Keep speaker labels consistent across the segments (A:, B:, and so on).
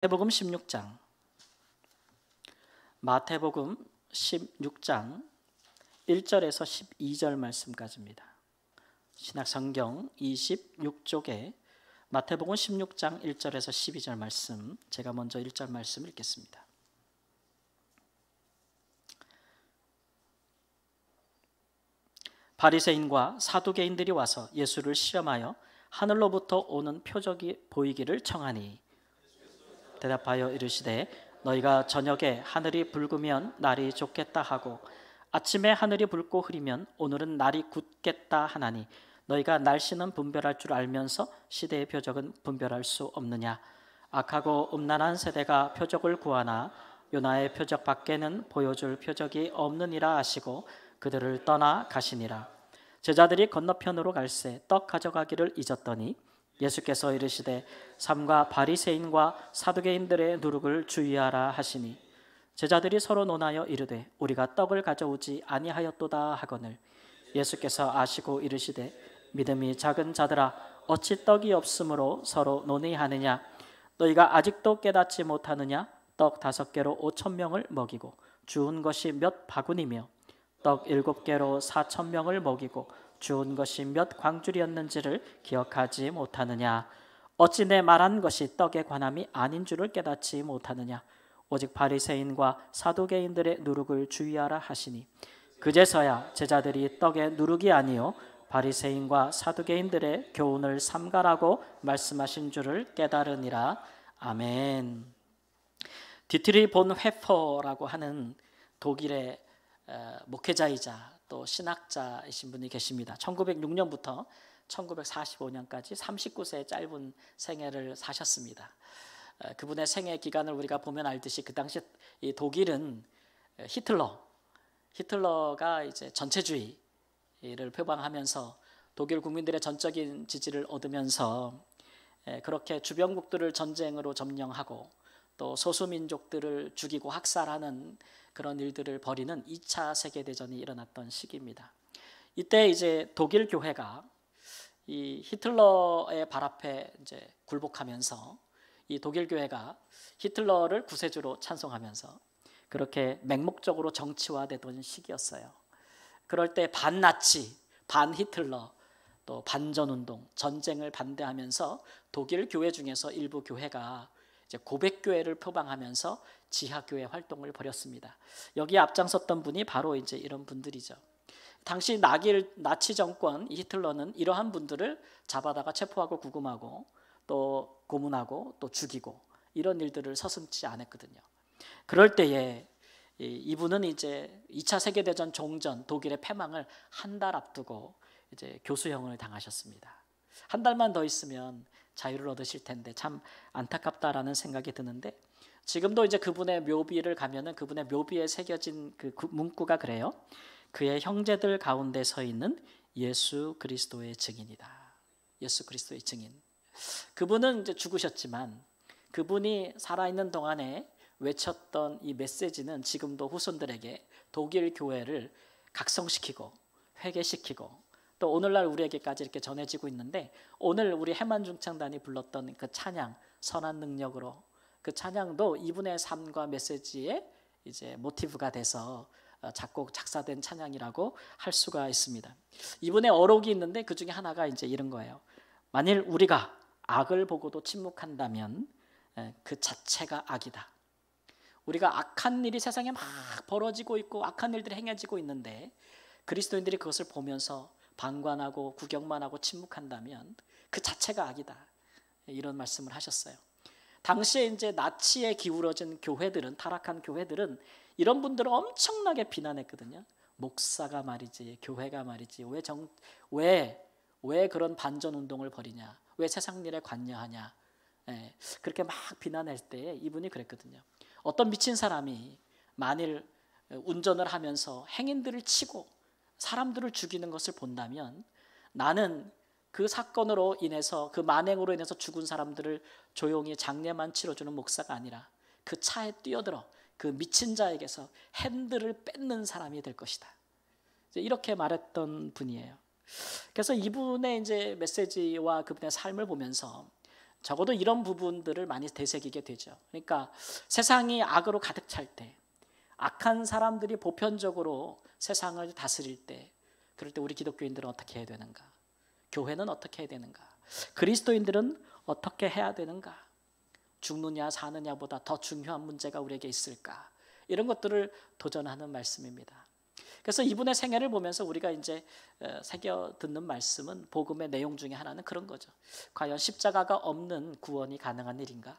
A: 마태복음 16장 마태복음 16장 1절에서 12절 말씀까지입니다. 신약성경 26쪽에 마태복음 16장 1절에서 12절 말씀, 제가 먼저 1절 말씀 읽겠습니다. 바리새인과 사두개인들이 와서 예수를 시험하여 하늘로부터 오는 표적이 보이기를 청하니 대답하여 이르시되 너희가 저녁에 하늘이 붉으면 날이 좋겠다 하고 아침에 하늘이 붉고 흐리면 오늘은 날이 굳겠다 하나니 너희가 날씨는 분별할 줄 알면서 시대의 표적은 분별할 수 없느냐. 악하고 음란한 세대가 표적을 구하나 요나의 표적 밖에는 보여줄 표적이 없느니라 하시고 그들을 떠나 가시니라. 제자들이 건너편으로 갈새 떡 가져가기를 잊었더니 예수께서 이르시되 삼가 바리새인과 사두개인들의 누룩을 주의하라 하시니 제자들이 서로 논하여 이르되 우리가 떡을 가져오지 아니하였도다 하거늘 예수께서 아시고 이르시되 믿음이 작은 자들아 어찌 떡이 없으므로 서로 논의하느냐. 너희가 아직도 깨닫지 못하느냐. 떡 5개로 5,000명을 먹이고 주운 것이 몇 바구니며 떡 7개로 4,000명을 먹이고 주운 것이 몇 광줄이었는지를 기억하지 못하느냐. 어찌 내 말한 것이 떡에 관함이 아닌 줄을 깨닫지 못하느냐. 오직 바리새인과 사두개인들의 누룩을 주의하라 하시니 그제서야 제자들이 떡의 누룩이 아니요 바리새인과 사두개인들의 교훈을 삼가라고 말씀하신 줄을 깨달으니라. 아멘. 디트리 본 회퍼라고 하는 독일의 목회자이자 또 신학자이신 분이 계십니다. 1906년부터 1945년까지 39세의 짧은 생애를 사셨습니다. 그분의 생애 기간을 우리가 보면 알듯이 그 당시 이 독일은 히틀러가 이제 전체주의를 표방하면서 독일 국민들의 전적인 지지를 얻으면서 그렇게 주변국들을 전쟁으로 점령하고 또 소수민족들을 죽이고 학살하는 그런 일들을 벌이는 2차 세계대전이 일어났던 시기입니다. 이때 이제 독일 교회가 이 히틀러의 발 앞에 이제 굴복하면서 이 독일 교회가 히틀러를 구세주로 찬송하면서 그렇게 맹목적으로 정치화되던 시기였어요. 그럴 때 반나치, 반히틀러, 또 반전운동, 전쟁을 반대하면서 독일 교회 중에서 일부 교회가 이제 고백교회를 표방하면서 지하교회 활동을 벌였습니다. 여기에 앞장섰던 분이 바로 이제 이런 분들이죠. 당시 나치 정권 히틀러는 이러한 분들을 잡아다가 체포하고 구금하고 또 고문하고 또 죽이고 이런 일들을 서슴지 않았거든요. 그럴 때에 이분은 이제 2차 세계대전 종전 독일의 패망을 한 달 앞두고 이제 교수형을 당하셨습니다. 한 달만 더 있으면 자유를 얻으실 텐데 참 안타깝다라는 생각이 드는데 지금도 이제 그분의 묘비를 가면은 그분의 묘비에 새겨진 그 문구가 그래요. 그의 형제들 가운데 서 있는 예수 그리스도의 증인이다. 예수 그리스도의 증인. 그분은 이제 죽으셨지만 그분이 살아있는 동안에 외쳤던 이 메시지는 지금도 후손들에게 독일 교회를 각성시키고 회개시키고 또 오늘날 우리에게까지 이렇게 전해지고 있는데 오늘 우리 해만중창단이 불렀던 그 찬양 선한 능력으로 그 찬양도 이분의 삶과 메시지의 이제 모티브가 돼서 작곡 작사된 찬양이라고 할 수가 있습니다. 이분의 어록이 있는데 그 중에 하나가 이제 이런 거예요. 만일 우리가 악을 보고도 침묵한다면 그 자체가 악이다. 우리가 악한 일이 세상에 막 벌어지고 있고 악한 일들이 행해지고 있는데 그리스도인들이 그것을 보면서 방관하고 구경만 하고 침묵한다면 그 자체가 악이다. 이런 말씀을 하셨어요. 당시에 이제 나치에 기울어진 교회들은 타락한 교회들은 이런 분들을 엄청나게 비난했거든요. 목사가 말이지, 교회가 말이지, 왜 그런 반전 운동을 벌이냐, 왜 세상 일에 관여하냐, 그렇게 막 비난할 때 이분이 그랬거든요. 어떤 미친 사람이 만일 운전을 하면서 행인들을 치고 사람들을 죽이는 것을 본다면 나는 그 사건으로 인해서 그 만행으로 인해서 죽은 사람들을 조용히 장례만 치러주는 목사가 아니라 그 차에 뛰어들어 그 미친 자에게서 핸들을 뺏는 사람이 될 것이다. 이렇게 말했던 분이에요. 그래서 이분의 이제 메시지와 그분의 삶을 보면서 적어도 이런 부분들을 많이 되새기게 되죠. 그러니까 세상이 악으로 가득 찰 때, 악한 사람들이 보편적으로 세상을 다스릴 때, 그럴 때 우리 기독교인들은 어떻게 해야 되는가? 교회는 어떻게 해야 되는가? 그리스도인들은 어떻게 해야 되는가? 죽느냐 사느냐보다 더 중요한 문제가 우리에게 있을까? 이런 것들을 도전하는 말씀입니다. 그래서 이분의 생애를 보면서 우리가 이제 새겨 듣는 말씀은 복음의 내용 중에 하나는 그런 거죠. 과연 십자가가 없는 구원이 가능한 일인가?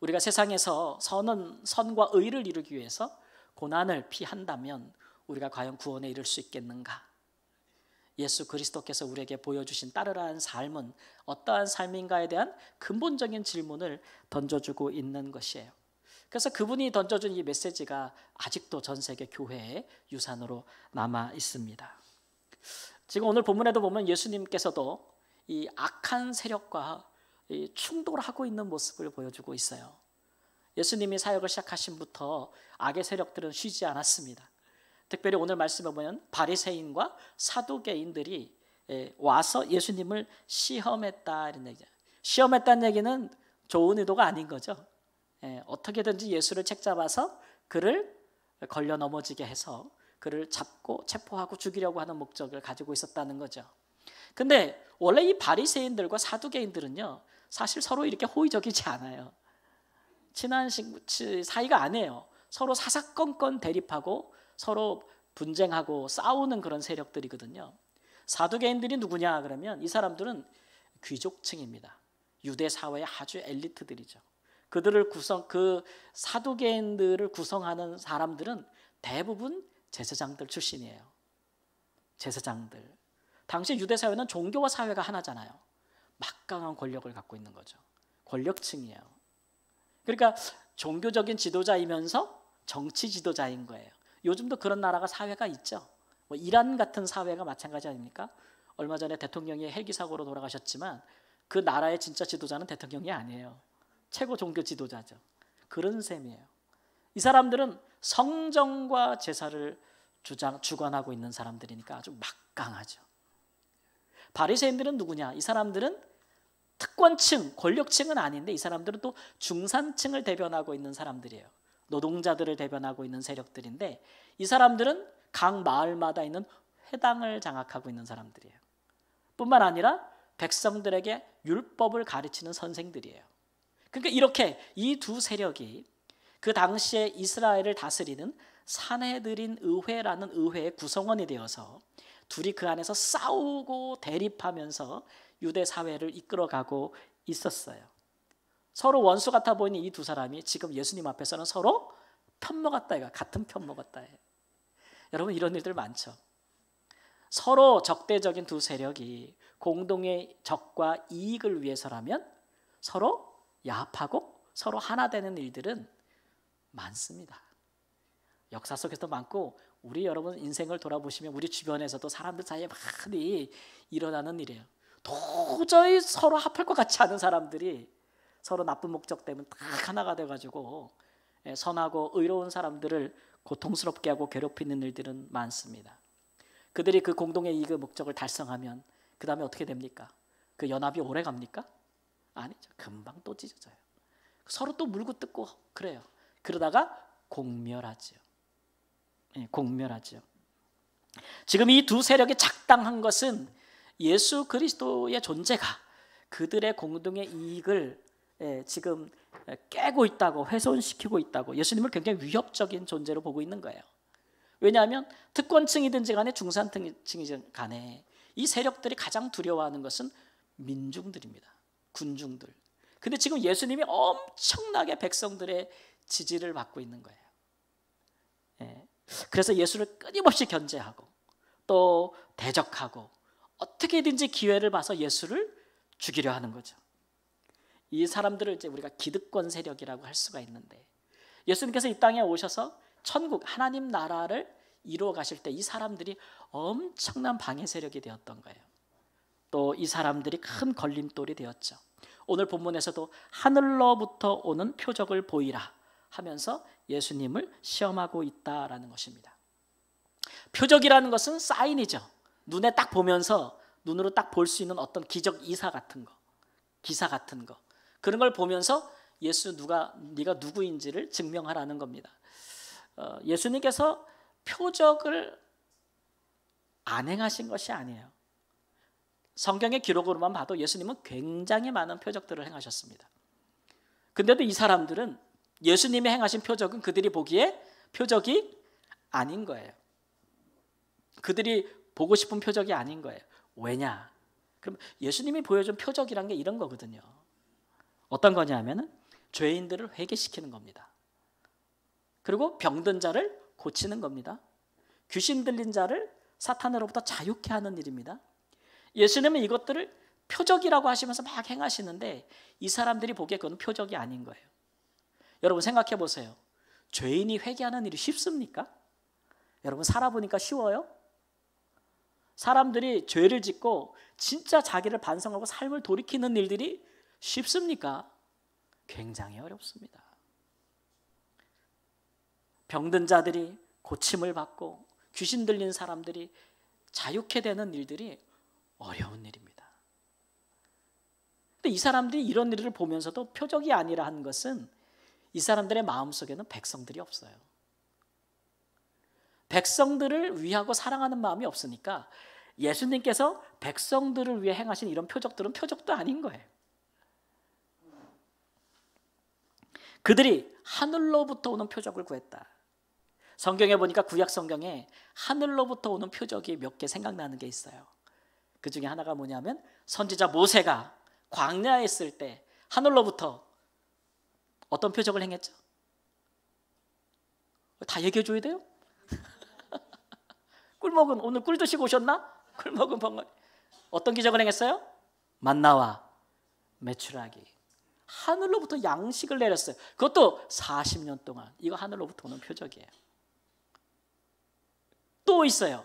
A: 우리가 세상에서 선과 의를 이루기 위해서 고난을 피한다면 우리가 과연 구원에 이를 수 있겠는가? 예수 그리스도께서 우리에게 보여주신 따르라한 삶은 어떠한 삶인가에 대한 근본적인 질문을 던져주고 있는 것이에요. 그래서 그분이 던져준 이 메시지가 아직도 전 세계 교회의 유산으로 남아 있습니다. 지금 오늘 본문에도 보면 예수님께서도 이 악한 세력과 충돌하고 있는 모습을 보여주고 있어요. 예수님이 사역을 시작하신부터 악의 세력들은 쉬지 않았습니다. 특별히 오늘 말씀에 보면 바리새인과 사두개인들이 와서 예수님을 시험했다 이런 얘기죠. 시험했다는 얘기는 좋은 의도가 아닌 거죠. 어떻게든지 예수를 책잡아서 그를 걸려 넘어지게 해서 그를 잡고 체포하고 죽이려고 하는 목적을 가지고 있었다는 거죠. 근데 원래 이 바리새인들과 사두개인들은요, 사실 서로 이렇게 호의적이지 않아요. 친한 사이가 아니에요. 서로 사사건건 대립하고 서로 분쟁하고 싸우는 그런 세력들이거든요. 사두개인들이 누구냐 그러면 이 사람들은 귀족층입니다. 유대 사회의 아주 엘리트들이죠. 그 사두개인들을 구성하는 사람들은 대부분 제사장들 출신이에요. 제사장들. 당시 유대 사회는 종교와 사회가 하나잖아요. 막강한 권력을 갖고 있는 거죠. 권력층이에요. 그러니까 종교적인 지도자이면서 정치 지도자인 거예요. 요즘도 그런 나라가 사회가 있죠. 뭐 이란 같은 사회가 마찬가지 아닙니까? 얼마 전에 대통령이 헬기 사고로 돌아가셨지만 그 나라의 진짜 지도자는 대통령이 아니에요. 최고 종교 지도자죠. 그런 셈이에요. 이 사람들은 성정과 제사를 주관하고 있는 사람들이니까 아주 막강하죠. 바리새인들은 누구냐? 이 사람들은 특권층, 권력층은 아닌데 이 사람들은 또 중산층을 대변하고 있는 사람들이에요. 노동자들을 대변하고 있는 세력들인데 이 사람들은 각 마을마다 있는 회당을 장악하고 있는 사람들이에요. 뿐만 아니라 백성들에게 율법을 가르치는 선생들이에요. 그러니까 이렇게 이 두 세력이 그 당시에 이스라엘을 다스리는 산헤드린 의회라는 의회의 구성원이 되어서 둘이 그 안에서 싸우고 대립하면서 유대 사회를 이끌어가고 있었어요. 서로 원수 같아 보이는 이 두 사람이 지금 예수님 앞에서는 서로 편 먹었다 이거 같은 편 먹었다 해요. 여러분 이런 일들 많죠. 서로 적대적인 두 세력이 공동의 적과 이익을 위해서라면 서로 야합하고 서로 하나 되는 일들은 많습니다. 역사 속에서도 많고 우리 여러분 인생을 돌아보시면 우리 주변에서도 사람들 사이에 많이 일어나는 일이에요. 도저히 서로 합할 것 같지 않은 사람들이 서로 나쁜 목적 때문에 딱 하나가 돼가지고 선하고 의로운 사람들을 고통스럽게 하고 괴롭히는 일들은 많습니다. 그들이 그 공동의 이익의 목적을 달성하면 그 다음에 어떻게 됩니까? 그 연합이 오래 갑니까? 아니죠. 금방 또 찢어져요. 서로 또 물고 뜯고 그래요. 그러다가 공멸하죠. 공멸하죠. 지금 이 두 세력이 작당한 것은 예수 그리스도의 존재가 그들의 공동의 이익을 지금 깨고 있다고, 훼손시키고 있다고 예수님을 굉장히 위협적인 존재로 보고 있는 거예요. 왜냐하면 특권층이든지 간에 중산층이든지 간에 이 세력들이 가장 두려워하는 것은 민중들입니다. 군중들. 근데 지금 예수님이 엄청나게 백성들의 지지를 받고 있는 거예요. 그래서 예수를 끊임없이 견제하고 또 대적하고 어떻게든지 기회를 봐서 예수를 죽이려 하는 거죠. 이 사람들을 이제 우리가 기득권 세력이라고 할 수가 있는데 예수님께서 이 땅에 오셔서 천국 하나님 나라를 이루어 가실 때 이 사람들이 엄청난 방해 세력이 되었던 거예요. 또 이 사람들이 큰 걸림돌이 되었죠. 오늘 본문에서도 하늘로부터 오는 표적을 보이라 하면서 예수님을 시험하고 있다라는 것입니다. 표적이라는 것은 사인이죠. 눈에 딱 보면서 눈으로 딱 볼 수 있는 어떤 기적 이사 같은 거. 기사 같은 거, 그런 걸 보면서 네가 누구인지를 증명하라는 겁니다. 예수님께서 표적을 안 행하신 것이 아니에요. 성경의 기록으로만 봐도 예수님은 굉장히 많은 표적들을 행하셨습니다. 근데도 이 사람들은 예수님이 행하신 표적은 그들이 보기에 표적이 아닌 거예요. 그들이 보고 싶은 표적이 아닌 거예요. 왜냐? 그럼 예수님이 보여준 표적이란 게 이런 거거든요. 어떤 거냐면은 죄인들을 회개시키는 겁니다. 그리고 병든 자를 고치는 겁니다. 귀신 들린 자를 사탄으로부터 자유케 하는 일입니다. 예수님은 이것들을 표적이라고 하시면서 막 행하시는데 이 사람들이 보기에 그건 표적이 아닌 거예요. 여러분 생각해 보세요. 죄인이 회개하는 일이 쉽습니까? 여러분 살아보니까 쉬워요? 사람들이 죄를 짓고 진짜 자기를 반성하고 삶을 돌이키는 일들이 쉽습니까? 굉장히 어렵습니다. 병든 자들이 고침을 받고 귀신 들린 사람들이 자유케 되는 일들이 어려운 일입니다. 근데 이 사람들이 이런 일을 보면서도 표적이 아니라 한 것은 이 사람들의 마음속에는 백성들이 없어요. 백성들을 위하고 사랑하는 마음이 없으니까 예수님께서 백성들을 위해 행하신 이런 표적들은 표적도 아닌 거예요. 그들이 하늘로부터 오는 표적을 구했다. 성경에 보니까 구약 성경에 하늘로부터 오는 표적이 몇 개 생각나는 게 있어요. 그 중에 하나가 뭐냐면 선지자 모세가 광야에 있을 때 하늘로부터 어떤 표적을 행했죠? 다 얘기해 줘야 돼요? 꿀먹은 오늘 꿀 드시고 오셨나? 꿀먹은 벙어리. 어떤 기적을 행했어요? 만나와 메추라기. 하늘로부터 양식을 내렸어요. 그것도 40년 동안. 이거 하늘로부터 오는 표적이에요. 또 있어요.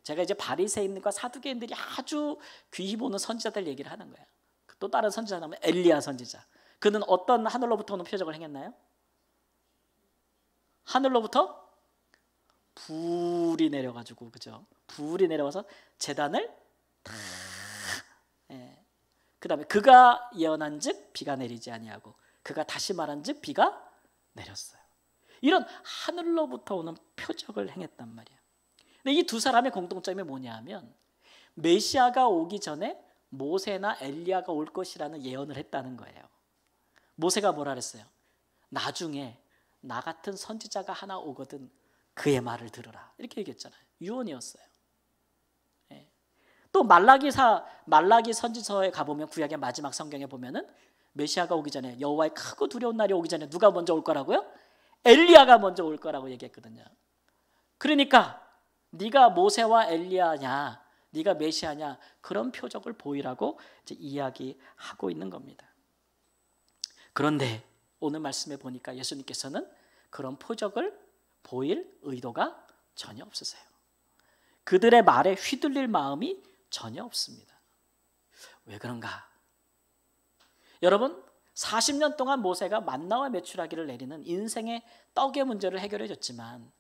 A: 제가 이제 바리새인들과 사두개인들이 아주 귀히 보는 선지자들 얘기를 하는 거예요. 또 다른 선지자 나오면 엘리야 선지자. 그는 어떤 하늘로부터 오는 표적을 행했나요? 하늘로부터 불이 내려가지고, 그죠? 불이 내려와서 제단을 다, 그 다음에 그가 예언한즉 비가 내리지 아니하고 그가 다시 말한즉 비가 내렸어요. 이런 하늘로부터 오는 표적을 행했단 말이에요. 근데 이 두 사람의 공통점이 뭐냐 하면 메시아가 오기 전에 모세나 엘리야가 올 것이라는 예언을 했다는 거예요. 모세가 뭐라 그랬어요? 나중에 나 같은 선지자가 하나 오거든 그의 말을 들으라. 이렇게 얘기했잖아요. 유언이었어요. 또 말라기 선지서에 가보면 구약의 마지막 성경에 보면은 메시아가 오기 전에 여호와의 크고 두려운 날이 오기 전에 누가 먼저 올 거라고요? 엘리야가 먼저 올 거라고 얘기했거든요. 그러니까 네가 모세와 엘리야냐, 네가 메시아냐 그런 표적을 보이라고 이제 이야기하고 있는 겁니다. 그런데 오늘 말씀에 보니까 예수님께서는 그런 표적을 보일 의도가 전혀 없으세요. 그들의 말에 휘둘릴 마음이 전혀 없습니다. 왜 그런가? 여러분 40년 동안 모세가 만나와 메추라기를 내리는 인생의 떡의 문제를 해결해 줬지만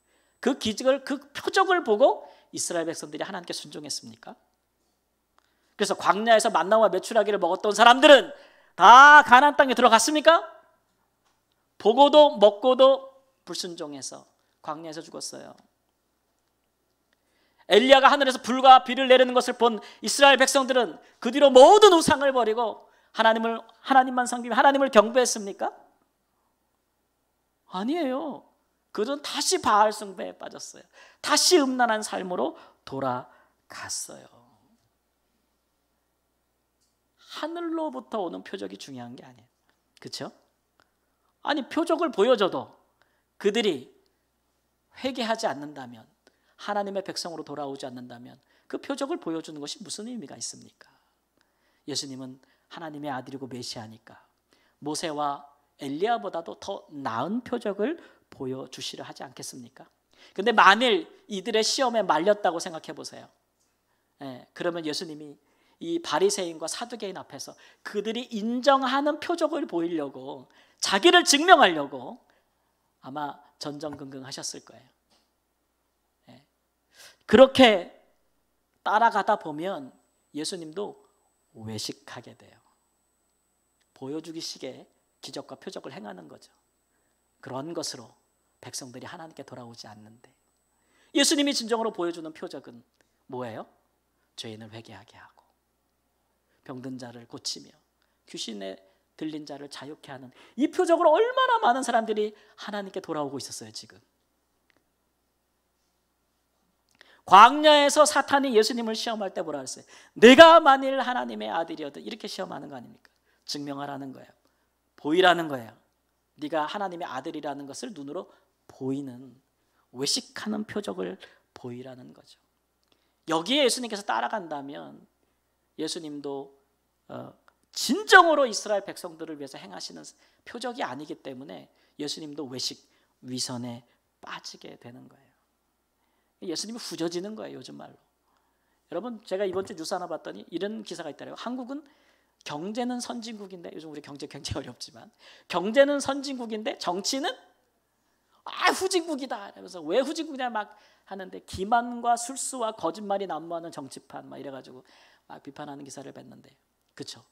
A: 그 기적을, 그 표적을 보고 이스라엘 백성들이 하나님께 순종했습니까? 그래서 광야에서 만나와 메추라기를 먹었던 사람들은 다 가나안 땅에 들어갔습니까? 보고도 먹고도 불순종해서 광야에서 죽었어요. 엘리야가 하늘에서 불과 비를 내리는 것을 본 이스라엘 백성들은 그 뒤로 모든 우상을 버리고 하나님만 섬기며 하나님을 경배했습니까? 아니에요. 그들은 다시 바알 숭배에 빠졌어요. 다시 음란한 삶으로 돌아갔어요. 하늘로부터 오는 표적이 중요한 게 아니에요. 그렇죠? 아니 표적을 보여줘도 그들이 회개하지 않는다면, 하나님의 백성으로 돌아오지 않는다면 그 표적을 보여주는 것이 무슨 의미가 있습니까? 예수님은 하나님의 아들이고 메시아니까 모세와 엘리야보다도 더 나은 표적을 보여주시려 하지 않겠습니까? 그런데 만일 이들의 시험에 말렸다고 생각해 보세요. 그러면 예수님이 이 바리새인과 사두개인 앞에서 그들이 인정하는 표적을 보이려고, 자기를 증명하려고 아마 전전긍긍하셨을 거예요. 그렇게 따라가다 보면 예수님도 외식하게 돼요. 보여주기식의 기적과 표적을 행하는 거죠. 그런 것으로 백성들이 하나님께 돌아오지 않는데, 예수님이 진정으로 보여주는 표적은 뭐예요? 죄인을 회개하게 하고 병든 자를 고치며 귀신에 들린 자를 자유케 하는 이 표적으로 얼마나 많은 사람들이 하나님께 돌아오고 있었어요. 지금 광야에서 사탄이 예수님을 시험할 때 뭐라 그랬어요? 내가 만일 하나님의 아들이어도, 이렇게 시험하는 거 아닙니까? 증명하라는 거예요. 보이라는 거예요. 네가 하나님의 아들이라는 것을 눈으로 보이는, 외식하는 표적을 보이라는 거죠. 여기에 예수님께서 따라간다면 예수님도 진정으로 이스라엘 백성들을 위해서 행하시는 표적이 아니기 때문에 예수님도 외식, 위선에 빠지게 되는 거예요. 예수님이 후져지는 거예요, 요즘 말로. 여러분, 제가 이번 주 뉴스 하나 봤더니 이런 기사가 있더라고요. 한국은 경제는 선진국인데, 요즘 우리 경제 굉장히 어렵지만, 경제는 선진국인데 정치는 후진국이다. 그래서 왜 후진국이냐 막 하는데, 기만과 술수와 거짓말이 난무하는 정치판 막 이래가지고 막 비판하는 기사를 봤는데, 그렇죠?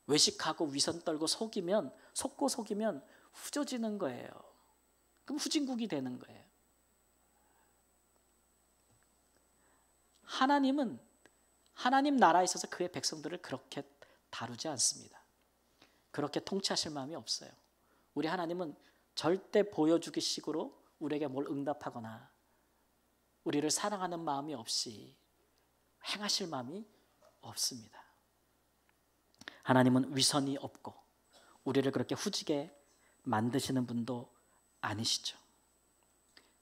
A: 외식하고 위선 떨고 속고 속이면 후져지는 거예요. 그럼 후진국이 되는 거예요. 하나님은 하나님 나라에 있어서 그의 백성들을 그렇게 다루지 않습니다. 그렇게 통치하실 마음이 없어요. 우리 하나님은 절대 보여주기 식으로 우리에게 뭘 응답하거나 우리를 사랑하는 마음이 없이 행하실 마음이 없습니다. 하나님은 위선이 없고 우리를 그렇게 후지게 만드시는 분도 아니시죠.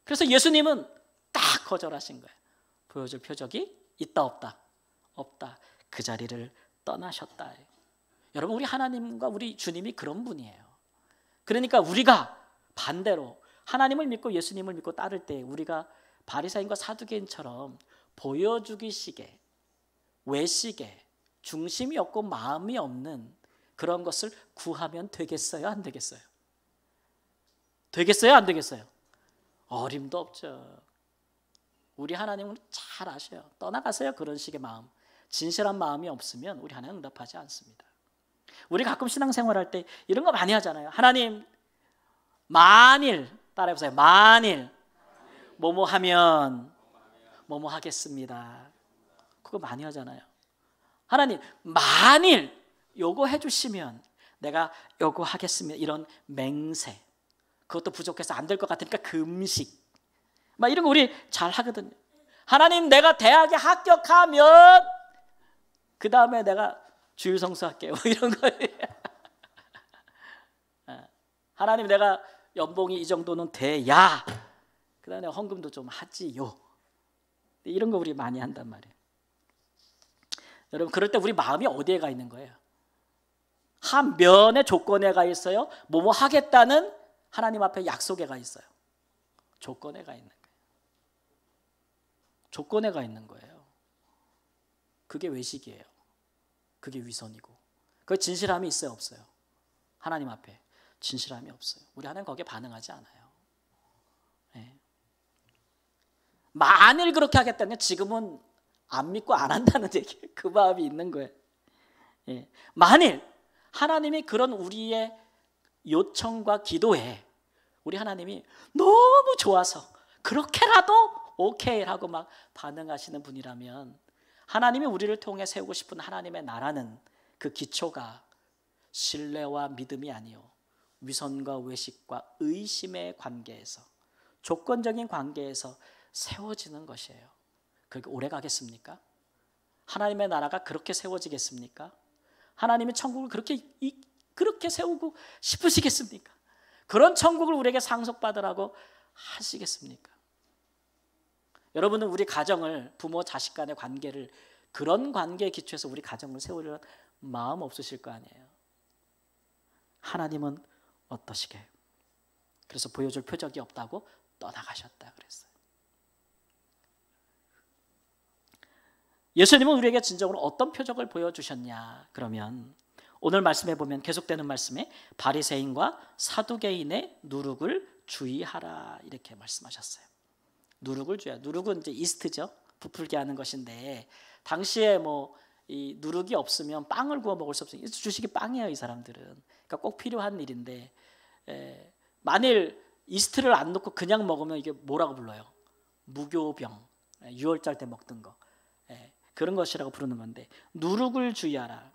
A: 그래서 예수님은 딱 거절하신 거예요. 보여줄 표적이 있다 없다? 없다. 그 자리를 떠나셨다. 여러분, 우리 하나님과 우리 주님이 그런 분이에요. 그러니까 우리가 반대로 하나님을 믿고 예수님을 믿고 따를 때 우리가 바리새인과 사두개인처럼 보여주기식의, 외식의, 중심이 없고 마음이 없는 그런 것을 구하면 되겠어요? 안 되겠어요? 되겠어요? 안 되겠어요? 어림도 없죠. 우리 하나님은 잘 아셔요. 떠나가세요. 그런 식의 마음. 진실한 마음이 없으면 우리 하나님 응답하지 않습니다. 우리 가끔 신앙생활할 때 이런 거 많이 하잖아요. 하나님, 만일, 따라해보세요. 만일 뭐뭐 하면 뭐뭐 하겠습니다. 그거 많이 하잖아요. 하나님, 만일 요거 해주시면 내가 요거 하겠습니다. 이런 맹세. 그것도 부족해서 안 될 것 같으니까 금식. 막 이런 거 우리 잘 하거든요. 하나님, 내가 대학에 합격하면 그 다음에 내가 주일 성수할게요. 이런 거예요. 하나님, 내가 연봉이 이 정도는 돼야 그 다음에 헌금도 좀 하지요. 이런 거 우리 많이 한단 말이에요. 여러분, 그럴 때 우리 마음이 어디에 가 있는 거예요? 한 면의 조건에 가 있어요? 뭐뭐 하겠다는 하나님 앞에 약속에 가 있어요? 조건에 가 있는 거예요. 조건에 가 있는 거예요. 그게 외식이에요. 그게 위선이고. 그 진실함이 있어요, 없어요? 하나님 앞에 진실함이 없어요. 우리 하나님 거기에 반응하지 않아요. 네. 만일 그렇게 하겠다면 지금은 안 믿고 안 한다는 얘기예요. 그 마음이 있는 거예요. 네. 만일 하나님이 그런 우리의 요청과 기도에 우리 하나님이 너무 좋아서 그렇게라도 오케이라고 막 반응하시는 분이라면, 하나님이 우리를 통해 세우고 싶은 하나님의 나라는 그 기초가 신뢰와 믿음이 아니요 위선과 외식과 의심의 관계에서, 조건적인 관계에서 세워지는 것이에요. 그게 오래 가겠습니까? 하나님의 나라가 그렇게 세워지겠습니까? 하나님의 천국을 그렇게 세우고 싶으시겠습니까? 그런 천국을 우리에게 상속받으라고 하시겠습니까? 여러분은 우리 가정을, 부모 자식 간의 관계를 그런 관계에 기초해서 우리 가정을 세우려는 마음 없으실 거 아니에요. 하나님은 어떠시게? 그래서 보여줄 표적이 없다고 떠나가셨다 그랬어요. 예수님은 우리에게 진정으로 어떤 표적을 보여주셨냐? 그러면 오늘 말씀해 보면 계속되는 말씀에 바리새인과 사두개인의 누룩을 주의하라 이렇게 말씀하셨어요. 누룩을 주의하라. 누룩은 이제 이스트죠. 부풀게 하는 것인데, 당시에 뭐 이 누룩이 없으면 빵을 구워 먹을 수 없어요. 주식이 빵이에요, 이 사람들은. 그러니까 꼭 필요한 일인데 만일 이스트를 안 넣고 그냥 먹으면 이게 뭐라고 불러요? 무교병, 6월절 때 먹던 거, 그런 것이라고 부르는 건데, 누룩을 주의하라.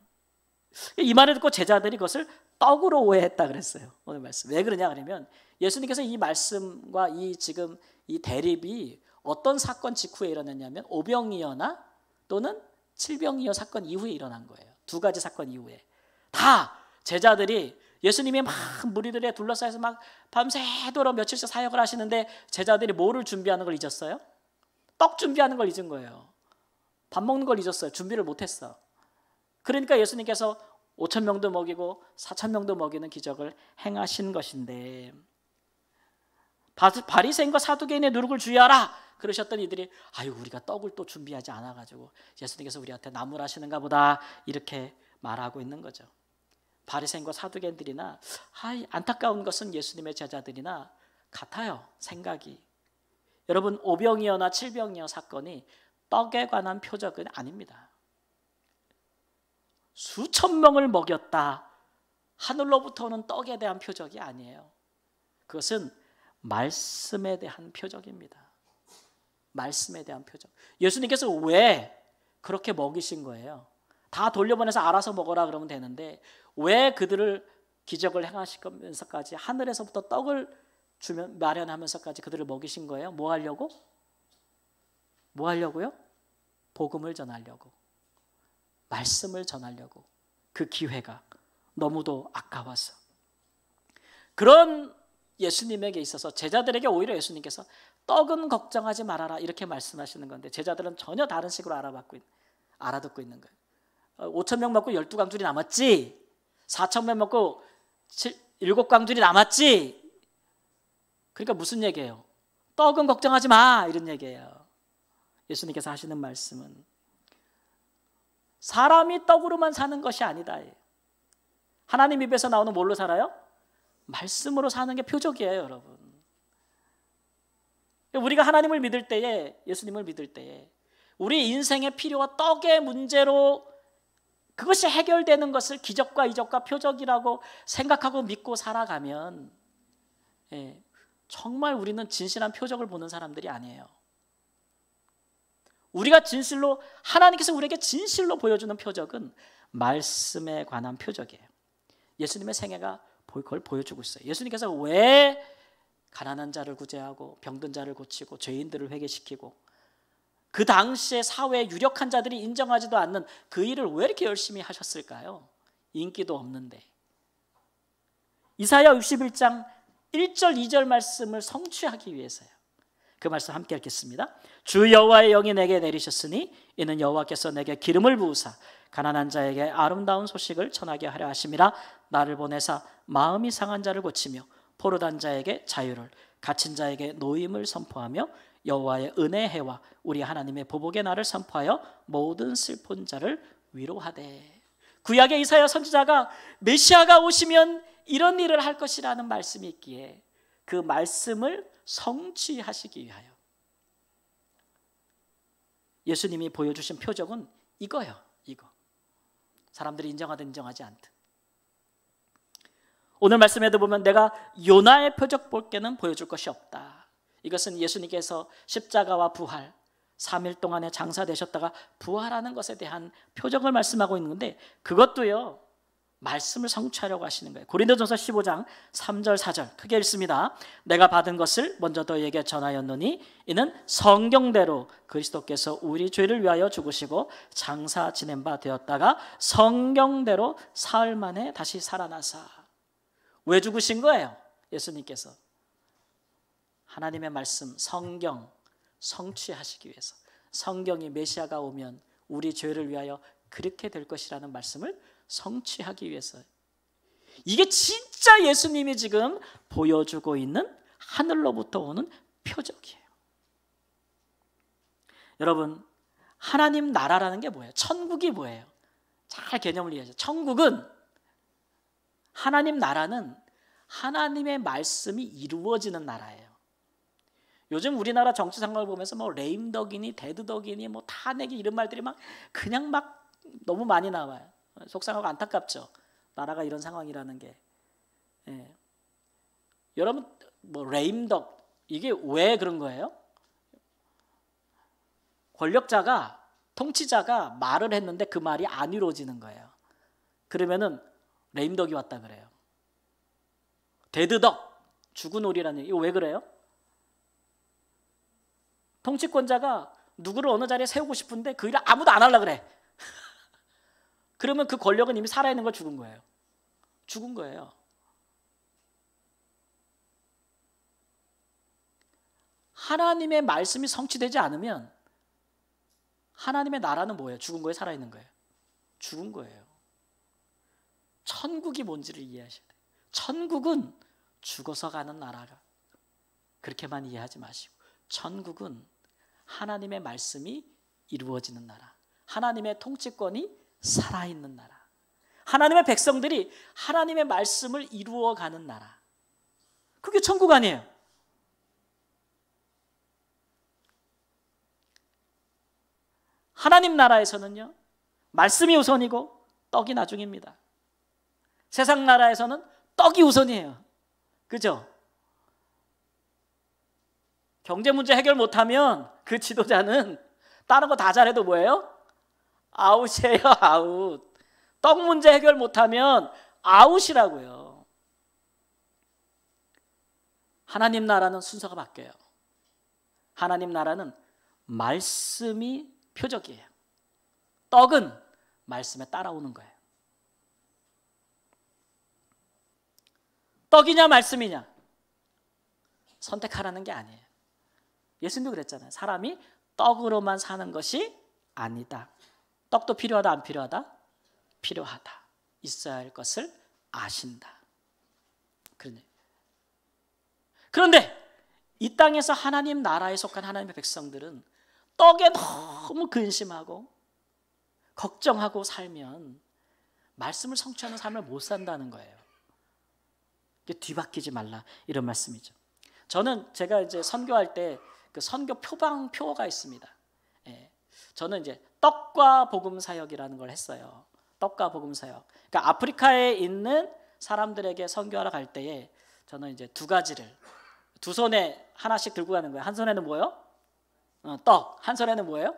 A: 이 말을 듣고 제자들이 그것을 떡으로 오해했다 그랬어요. 오늘 말씀 왜 그러냐 그러면 예수님께서 이 말씀과 이 지금 이 대립이 어떤 사건 직후에 일어났냐면 오병이어나 또는 칠병이어 사건 이후에 일어난 거예요. 두 가지 사건 이후에 다 제자들이 예수님이 막 무리들에 둘러싸여서 막 밤새도록 며칠씩 사역을 하시는데 제자들이 뭐를 준비하는 걸 잊었어요? 떡 준비하는 걸 잊은 거예요. 밥 먹는 걸 잊었어요. 준비를 못했어. 그러니까 예수님께서 5,000명도 먹이고 4,000명도 먹이는 기적을 행하신 것인데, 바리새인과 사두개인의 누룩을 주의하라 그러셨던 이들이 아유 우리가 떡을 또 준비하지 않아가지고 예수님께서 우리한테 나무라시는가 보다 이렇게 말하고 있는 거죠. 바리새인과 사두개인들이나 안타까운 것은 예수님의 제자들이나 같아요. 생각이. 여러분 오병이어나 칠병이어 사건이 떡에 관한 표적은 아닙니다. 수천 명을 먹였다. 하늘로부터 오는 떡에 대한 표적이 아니에요. 그것은 말씀에 대한 표적입니다. 말씀에 대한 표적. 예수님께서 왜 그렇게 먹이신 거예요? 다 돌려보내서 알아서 먹어라 그러면 되는데 왜 그들을 기적을 행하시면서까지 하늘에서부터 떡을 주면 마련하면서까지 그들을 먹이신 거예요? 뭐 하려고? 뭐 하려고요? 복음을 전하려고. 말씀을 전하려고. 그 기회가 너무도 아까워서. 그런 예수님에게 있어서 제자들에게 오히려 예수님께서 떡은 걱정하지 말아라 이렇게 말씀하시는 건데 제자들은 전혀 다른 식으로 알아듣고 있는 거예요. 5,000명 먹고 12강줄이 남았지. 4,000명 먹고 7강줄이 남았지. 그러니까 무슨 얘기예요? 떡은 걱정하지 마 이런 얘기예요. 예수님께서 하시는 말씀은 사람이 떡으로만 사는 것이 아니다. 하나님 입에서 나오는 뭘로 살아요? 말씀으로 사는 게 표적이에요, 여러분. 우리가 하나님을 믿을 때에, 예수님을 믿을 때에 우리 인생의 필요와 떡의 문제로 그것이 해결되는 것을 기적과 이적과 표적이라고 생각하고 믿고 살아가면 정말 우리는 진실한 표적을 보는 사람들이 아니에요. 우리가 진실로 하나님께서 우리에게 진실로 보여주는 표적은 말씀에 관한 표적이에요. 예수님의 생애가 그걸 보여주고 있어요. 예수님께서 왜 가난한 자를 구제하고 병든 자를 고치고 죄인들을 회개시키고 그 당시에 사회에 유력한 자들이 인정하지도 않는 그 일을 왜 이렇게 열심히 하셨을까요? 인기도 없는데. 이사야 61장 1절 2절 말씀을 성취하기 위해서요. 그 말씀 함께 읽겠습니다. 주 여호와의 영이 내게 내리셨으니 이는 여호와께서 내게 기름을 부으사 가난한 자에게 아름다운 소식을 전하게 하려 하심이라. 나를 보내사 마음이 상한 자를 고치며 포로단 자에게 자유를 갇힌 자에게 노임을 선포하며 여호와의 은혜의 해와 우리 하나님의 보복의 날을 선포하여 모든 슬픈 자를 위로하되. 구약의 이사야 선지자가 메시아가 오시면 이런 일을 할 것이라는 말씀이 있기에 그 말씀을 성취하시기 위하여 예수님이 보여주신 표적은 이거예요. 이거. 사람들이 인정하든 인정하지 않든. 오늘 말씀에도 보면 내가 요나의 표적 볼게는 보여줄 것이 없다. 이것은 예수님께서 십자가와 부활 3일 동안에 장사되셨다가 부활하는 것에 대한 표적을 말씀하고 있는 건데 그것도요 말씀을 성취하려고 하시는 거예요. 고린도전서 15장 3절 4절 크게 읽습니다. 내가 받은 것을 먼저 너희에게 전하였노니 이는 성경대로 그리스도께서 우리 죄를 위하여 죽으시고 장사 지낸 바 되었다가 성경대로 사흘 만에 다시 살아나사. 왜 죽으신 거예요? 예수님께서 하나님의 말씀 성경 성취하시기 위해서. 성경이 메시아가 오면 우리 죄를 위하여 그렇게 될 것이라는 말씀을 성취하기 위해서. 이게 진짜 예수님이 지금 보여주고 있는 하늘로부터 오는 표적이에요. 여러분 하나님 나라라는 게 뭐예요? 천국이 뭐예요? 잘 개념을 이해하세요. 천국은 하나님 나라는 하나님의 말씀이 이루어지는 나라예요. 요즘 우리나라 정치 상황을 보면서 뭐 레임덕이니 데드덕이니 뭐 탄핵이 이런 말들이 막 그냥 막 너무 많이 나와요. 속상하고 안타깝죠. 나라가 이런 상황이라는 게. 예. 여러분 뭐 레임덕 이게 왜 그런 거예요? 권력자가 통치자가 말을 했는데 그 말이 안 이루어지는 거예요. 그러면은 레임덕이 왔다 그래요. 데드덕 죽은 오리라는 이거 왜 그래요? 통치권자가 누구를 어느 자리에 세우고 싶은데 그 일을 아무도 안 하려고 그래. 그러면 그 권력은 이미 살아있는 걸 죽은 거예요. 죽은 거예요. 하나님의 말씀이 성취되지 않으면 하나님의 나라는 뭐예요? 죽은 거예요? 살아있는 거예요? 죽은 거예요. 천국이 뭔지를 이해하셔야 돼요. 천국은 죽어서 가는 나라가 그렇게만 이해하지 마시고 천국은 하나님의 말씀이 이루어지는 나라, 하나님의 통치권이 살아있는 나라, 하나님의 백성들이 하나님의 말씀을 이루어가는 나라, 그게 천국 아니에요. 하나님 나라에서는요 말씀이 우선이고 떡이 나중입니다. 세상 나라에서는 떡이 우선이에요. 그죠? 경제 문제 해결 못하면 그 지도자는 다른 거 다 잘해도 뭐예요? 아웃이에요. 아웃. 떡 문제 해결 못하면 아웃이라고요. 하나님 나라는 순서가 바뀌어요. 하나님 나라는 말씀이 표적이에요. 떡은 말씀에 따라오는 거예요. 떡이냐 말씀이냐 선택하라는 게 아니에요. 예수님도 그랬잖아요. 사람이 떡으로만 사는 것이 아니다. 떡도 필요하다 안 필요하다? 필요하다. 있어야 할 것을 아신다. 그런데 이 땅에서 하나님 나라에 속한 하나님의 백성들은 떡에 너무 근심하고 걱정하고 살면 말씀을 성취하는 삶을 못 산다는 거예요. 뒤바뀌지 말라 이런 말씀이죠. 제가 이제 선교할 때 그 선교 표방표가 있습니다. 예. 저는 이제 떡과 복음 사역이라는 걸 했어요. 떡과 복음 사역. 그러니까 아프리카에 있는 사람들에게 선교하러 갈 때에 저는 이제 두 가지를 두 손에 하나씩 들고 가는 거예요. 한 손에는 뭐예요? 떡. 한 손에는 뭐예요?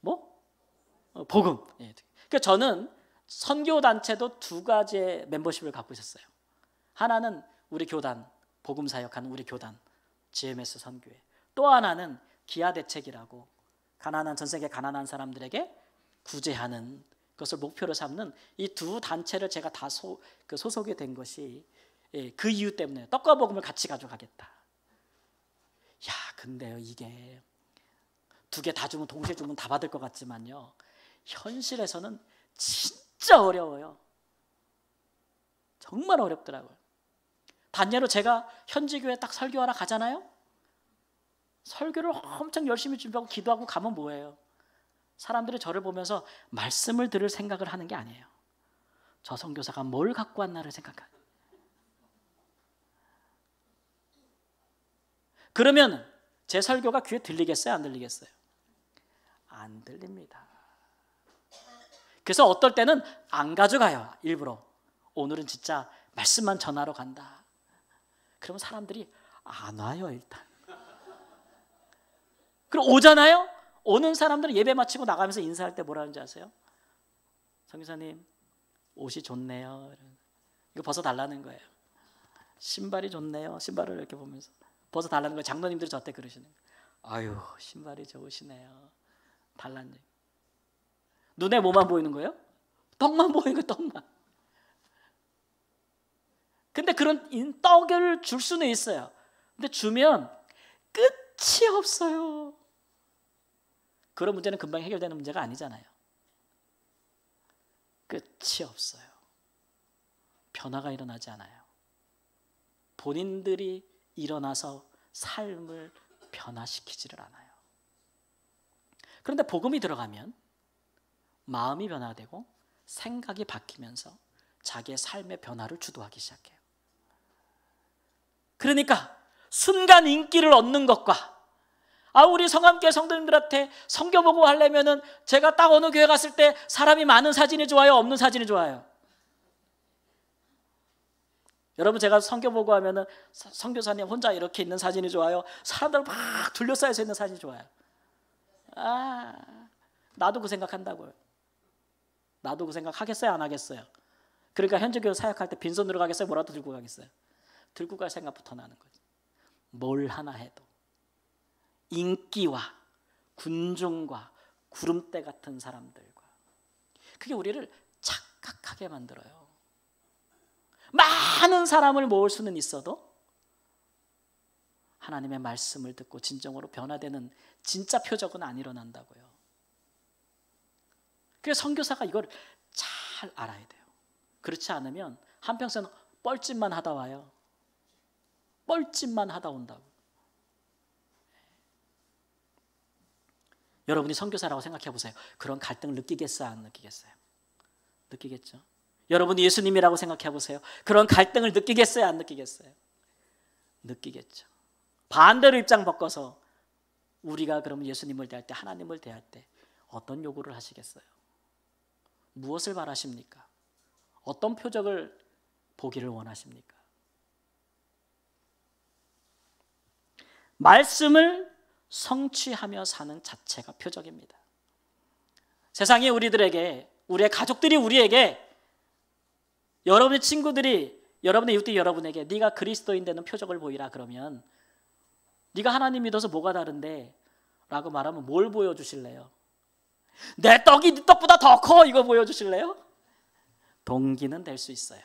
A: 뭐? 복음. 예. 그러니까 저는 선교 단체도 두 가지의 멤버십을 갖고 있었어요. 하나는 우리 교단, 복음 사역하는 우리 교단, GMS 선교회. 또 하나는 기아 대책이라고 전 세계 가난한 사람들에게 구제하는 것을 목표로 삼는 이 두 단체를 제가 다 소속이 된 것이 그 이유 때문에 떡과 복음을 같이 가져가겠다. 야, 근데요 이게 두 개 다 주면 동시에 주면 다 받을 것 같지만요. 현실에서는 진짜 어려워요. 정말 어렵더라고요. 반대로 제가 현지교회 딱 설교하러 가잖아요. 설교를 엄청 열심히 준비하고 기도하고 가면 뭐예요? 사람들이 저를 보면서 말씀을 들을 생각을 하는 게 아니에요. 저 선교사가 뭘 갖고 왔나를 생각하는. 그러면 제 설교가 귀에 들리겠어요? 안 들리겠어요? 안 들립니다. 그래서 어떨 때는 안 가져가요. 일부러. 오늘은 진짜 말씀만 전하러 간다. 그러면 사람들이 안 와요 일단. 그럼 오잖아요? 오는 사람들은 예배 마치고 나가면서 인사할 때 뭐라 하는지 아세요? 선교사님 옷이 좋네요. 이거 벗어달라는 거예요. 신발이 좋네요. 신발을 이렇게 보면서 벗어달라는 거예요. 장로님들이 저한테 그러시는 거예요. 아유 신발이 좋으시네요. 달라는 얘기. 눈에 뭐만 보이는 거예요? 떡만 보이는 거예요. 떡만. 근데 그런 떡을 줄 수는 있어요. 근데 주면 끝이 없어요. 그런 문제는 금방 해결되는 문제가 아니잖아요. 끝이 없어요. 변화가 일어나지 않아요. 본인들이 일어나서 삶을 변화시키지를 않아요. 그런데 복음이 들어가면 마음이 변화되고 생각이 바뀌면서 자기의 삶의 변화를 주도하기 시작해요. 그러니까 순간 인기를 얻는 것과 우리 성함교회 성도님들한테 성교 보고 하려면은 제가 딱 어느 교회 갔을 때 사람이 많은 사진이 좋아요, 없는 사진이 좋아요? 여러분, 제가 성교 보고 하면은 선교사님 혼자 이렇게 있는 사진이 좋아요? 사람들 막 둘러싸여서 있는 사진이 좋아요? 나도 그 생각한다고요. 나도 그 생각 하겠어요, 안 하겠어요? 그러니까 현지교회 사역할 때 빈손으로 가겠어요? 뭐라도 들고 가겠어요? 들고 갈 생각부터 나는 거죠. 뭘 하나 해도 인기와 군중과 구름대 같은 사람들과, 그게 우리를 착각하게 만들어요. 많은 사람을 모을 수는 있어도 하나님의 말씀을 듣고 진정으로 변화되는 진짜 표적은 안 일어난다고요. 그래서 선교사가 이걸 잘 알아야 돼요. 그렇지 않으면 한평생 뻘짓만 하다 와요. 뻘짓만 하다 온다고. 여러분이 선교사라고 생각해 보세요. 그런 갈등을 느끼겠어요, 안 느끼겠어요? 느끼겠죠. 여러분이 예수님이라고 생각해 보세요. 그런 갈등을 느끼겠어요, 안 느끼겠어요? 느끼겠죠. 반대로 입장 바꿔서 우리가 그러면 예수님을 대할 때, 하나님을 대할 때 어떤 요구를 하시겠어요? 무엇을 바라십니까? 어떤 표적을 보기를 원하십니까? 말씀을 성취하며 사는 자체가 표적입니다. 세상이 우리들에게, 우리의 가족들이 우리에게, 여러분의 친구들이, 여러분의 이웃들이 여러분에게 네가 그리스도인 되는 표적을 보이라 그러면 네가 하나님 믿어서 뭐가 다른데? 라고 말하면 뭘 보여주실래요? 내 떡이 네 떡보다 더 커, 이거 보여주실래요? 동기는 될 수 있어요.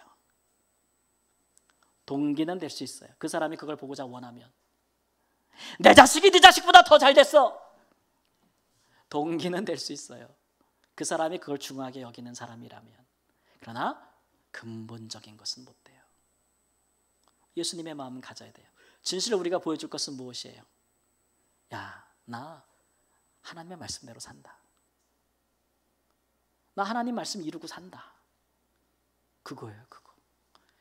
A: 동기는 될 수 있어요. 그 사람이 그걸 보고자 원하면. 내 자식이 네 자식보다 더 잘 됐어, 동기는 될 수 있어요. 그 사람이 그걸 중요하게 여기는 사람이라면. 그러나 근본적인 것은 못 돼요. 예수님의 마음은 가져야 돼요. 진실을 우리가 보여줄 것은 무엇이에요? 야, 나 하나님의 말씀대로 산다. 나 하나님 말씀 이루고 산다. 그거예요, 그거.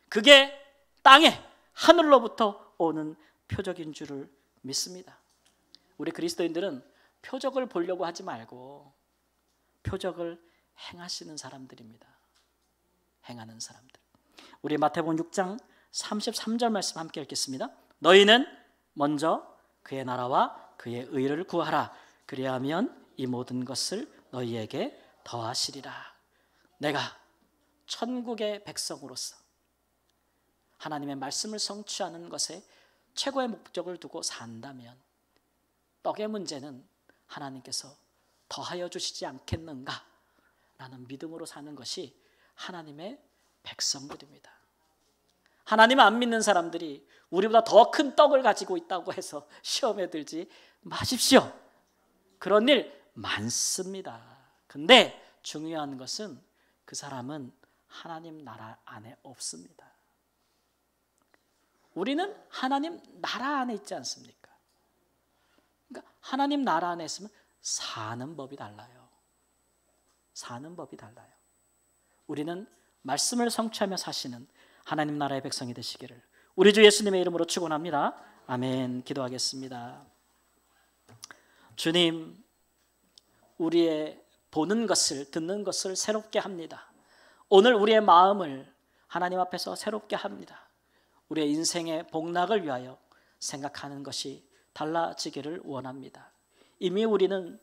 A: 그게 땅에 하늘로부터 오는 표적인 줄을 믿습니다. 우리 그리스도인들은 표적을 보려고 하지 말고 표적을 행하시는 사람들입니다. 행하는 사람들. 우리 마태복음 6장 33절 말씀 함께 읽겠습니다. 너희는 먼저 그의 나라와 그의 의를 구하라. 그리하면 이 모든 것을 너희에게 더하시리라. 내가 천국의 백성으로서 하나님의 말씀을 성취하는 것에 최고의 목적을 두고 산다면 떡의 문제는 하나님께서 더하여 주시지 않겠는가 라는 믿음으로 사는 것이 하나님의 백성들입니다. 하나님 안 믿는 사람들이 우리보다 더 큰 떡을 가지고 있다고 해서 시험에 들지 마십시오. 그런 일 많습니다. 근데 중요한 것은 그 사람은 하나님 나라 안에 없습니다. 우리는 하나님 나라 안에 있지 않습니까? 그러니까 하나님 나라 안에 있으면 사는 법이 달라요. 사는 법이 달라요. 우리는 말씀을 성취하며 사시는 하나님 나라의 백성이 되시기를 우리 주 예수님의 이름으로 축원합니다. 아멘. 기도하겠습니다. 주님, 우리의 보는 것을, 듣는 것을 새롭게 합니다. 오늘 우리의 마음을 하나님 앞에서 새롭게 합니다. 우리의 인생의 복락을 위하여 생각하는 것이 달라지기를 원합니다. 이미 우리는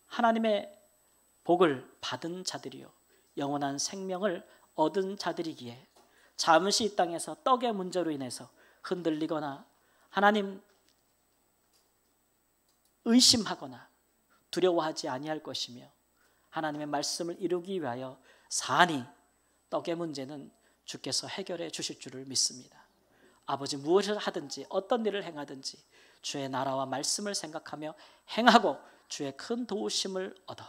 A: 하나님의 복을 받은 자들이요 영원한 생명을 얻은 자들이기에 잠시 이 땅에서 떡의 문제로 인해서 흔들리거나 하나님 의심하거나 두려워하지 아니할 것이며 하나님의 말씀을 이루기 위하여 사니 떡의 문제는 주께서 해결해 주실 줄을 믿습니다. 아버지, 무엇을 하든지 어떤 일을 행하든지 주의 나라와 말씀을 생각하며 행하고 주의 큰 도우심을 얻어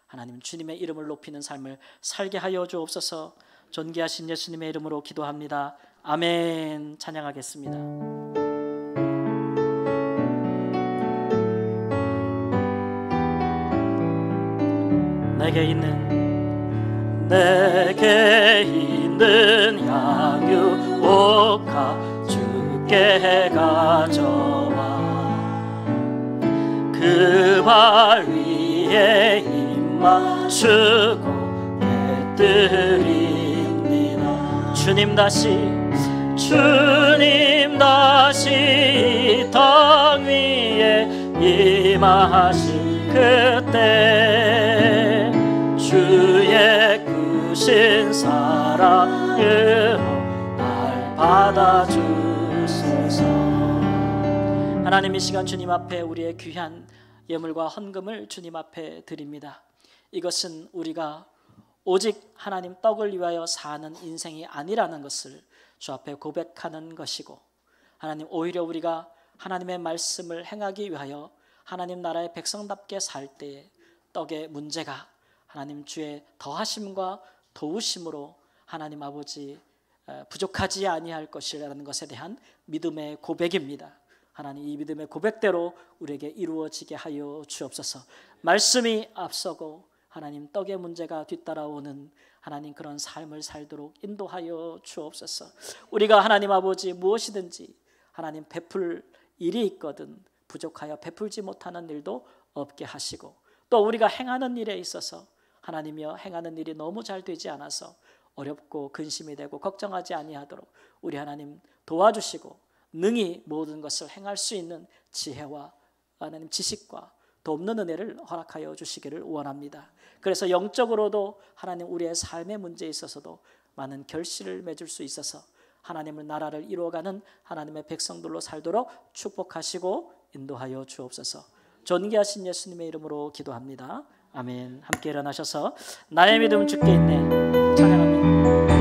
A: 하나님 주님의 이름을 높이는 삶을 살게 하여 주옵소서. 존귀하신 예수님의 이름으로 기도합니다. 아멘. 찬양하겠습니다. 내게 있는 양육 옥화 주께 가져와 그 발 위에 힘 맞추고 드립니다. 주님 다시 이 땅 위에 임하실 그때 주의 크신 사랑으로 날 받아주소서. 하나님, 이 시간 주님 앞에 우리의 귀한 예물과 헌금을 주님 앞에 드립니다. 이것은 우리가 오직 하나님 떡을 위하여 사는 인생이 아니라는 것을 주 앞에 고백하는 것이고, 하나님, 오히려 우리가 하나님의 말씀을 행하기 위하여 하나님 나라의 백성답게 살 때에 떡의 문제가 하나님 주의 더하심과 도우심으로 하나님 아버지 부족하지 아니할 것이라는 것에 대한 믿음의 고백입니다. 하나님, 이 믿음의 고백대로 우리에게 이루어지게 하여 주옵소서. 말씀이 앞서고 하나님 떡의 문제가 뒤따라오는 하나님 그런 삶을 살도록 인도하여 주옵소서. 우리가 하나님 아버지 무엇이든지 하나님 베풀 일이 있거든 부족하여 베풀지 못하는 일도 없게 하시고, 또 우리가 행하는 일에 있어서 하나님이여 행하는 일이 너무 잘 되지 않아서 어렵고 근심이 되고 걱정하지 아니하도록 우리 하나님 도와주시고, 능히 모든 것을 행할 수 있는 지혜와 하나님 지식과 돕는 은혜를 허락하여 주시기를 원합니다. 그래서 영적으로도 하나님 우리의 삶의 문제에 있어서도 많은 결실을 맺을 수 있어서 하나님의 나라를 이루어가는 하나님의 백성들로 살도록 축복하시고 인도하여 주옵소서. 존귀하신 예수님의 이름으로 기도합니다. 아멘. 함께 일어나셔서 나의 믿음 주께 있네 찬양합니다.